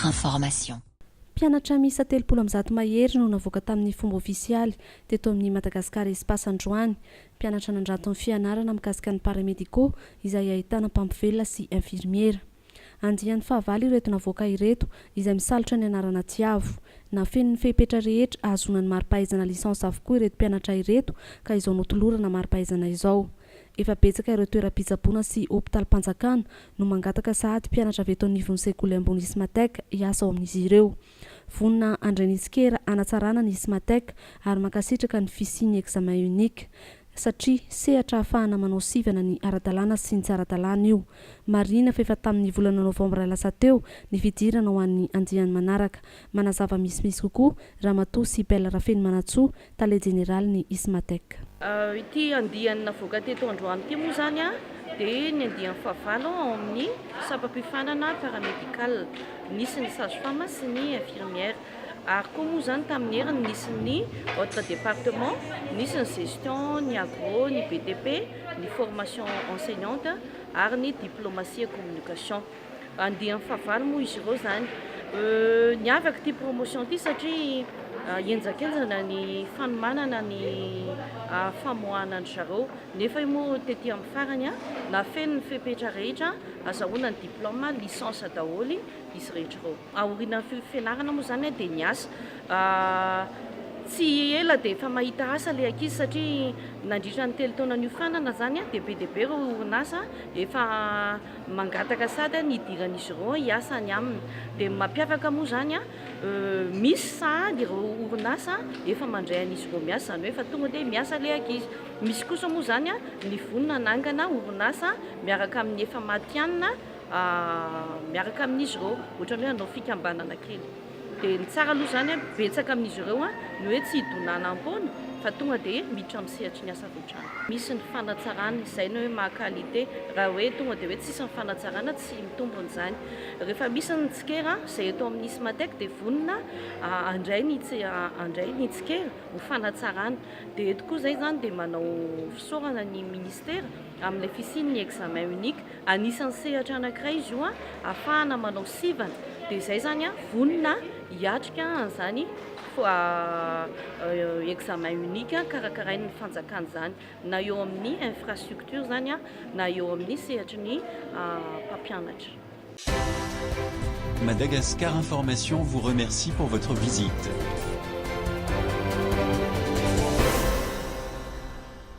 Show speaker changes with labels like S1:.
S1: Information.
S2: Mpianatra miisa 300 mahery no navoaka tamin'ny fomba ofisialy teto amin'ny Madagasikara Espace Androany. Mpianatra nandrato ny fianarana mikasika ny paramédicaux izay ahitana mpampivelona sy infirmiera. Andian'ny fahavalo ireto navoaka ireto izay misalotra ny anarana tiavo. Na feno ny fehipetra rehetra ahazonany mari-pahaizana lisansa avokoa ireto mpianatra ireto ka izao notolorana mari-pahaizana izao. Efa betsaka ireo toeram-pitsaboana sy hôpitalim-panjakana no mangataka sahady mpianatra avy eto anivon'ny sekoly ambony Ismatek hiasa ao amin'izy ireo. Vonina André Nitsikera hanatsarana ny Ismatek ary mankasitraka ny fisian'ny examen unique satria sehatra ahafahana manao sivana ny ara-dalàna sy ny tsy ara-dalàna io. Marina fa efa tamin'ny volana novambra lasa teo ny fidirana ho an'ny andiany manaraka. Manazava misimisy kokoa Ramatoa Sibel Rafeny Manatsoa, tale jeneraly ny Ismatek.
S3: Ity andiany navoaka teto Androany ity moa zany dia ny andiany fahavalo ao amin'ny sapam-pifanana paramédical, nisy ny sage-femme sy ny infirmière. Ary koa moa zany tamin'ny heriny nisy ny autre département, nisy ny gestion, ny agro, ny BTP, ny formation enseignante ary ny diplomatie et communication. Andiany fahavalo moa izy ireo zany. Niavaka ity promotion ity satria enjakenjana ny fanomanana ny famoahana ny zareo. Nefa moa tetỳ amin'ny farany na feno ny fepetra rehetra azahoana ny diplôme licence daholy izy rehetra ireo. Aoriana fianarana moa zany dia niasa. Tsy ela dia efa mahita asa ilay ankizy satria nandritra ny 3 taona niofanana zany dia be dia be ireo orinasa efa mangataka sady ny idiran'izy ireo hiasa any aminy. Dia mampiavaka moa zany misy sahady ireo orinasa efa mandray an'izy ireo miasa, zany hoe efa tonga dia miasa ilay ankizy. Misy kosa moa zany ny vonona nangana orinasa miaraka amin'ny efa matianina miaraka amin'izy ireo, ohatra hoe hanao fikambanana kely. Dia ny tsara aloha zany betsaka amin'izy ireo ny hoe tsy hidonana ambony fa tonga dia miditra amin'ny sehatry ny asa votrano. Misy ny fanatsarana izay ny hoe maha-qualité, raha hoe tonga dia hoe tsisy ny fanatsarana tsy mitombony zany. Rehefa misy ny tsikera izay eto amin'ny Ismatek dia vonona andray ny tsikera ho fanatsarana. Dia eto koa zay zany dia manao fisaorana ny ministera amin'ilay fisian'ny examen unique. Anisan'ny sehatra anankiray izy io ahafahana manao sivana. Dia izay zany vonona hiatrika an'izany examen unique karakarain'ny fanjakana zany, na eo amin'ny infrastructure zany na eo amin'ny sehatry ny mpampianatra.
S4: Madagascar Information vous remercie pour votre visite.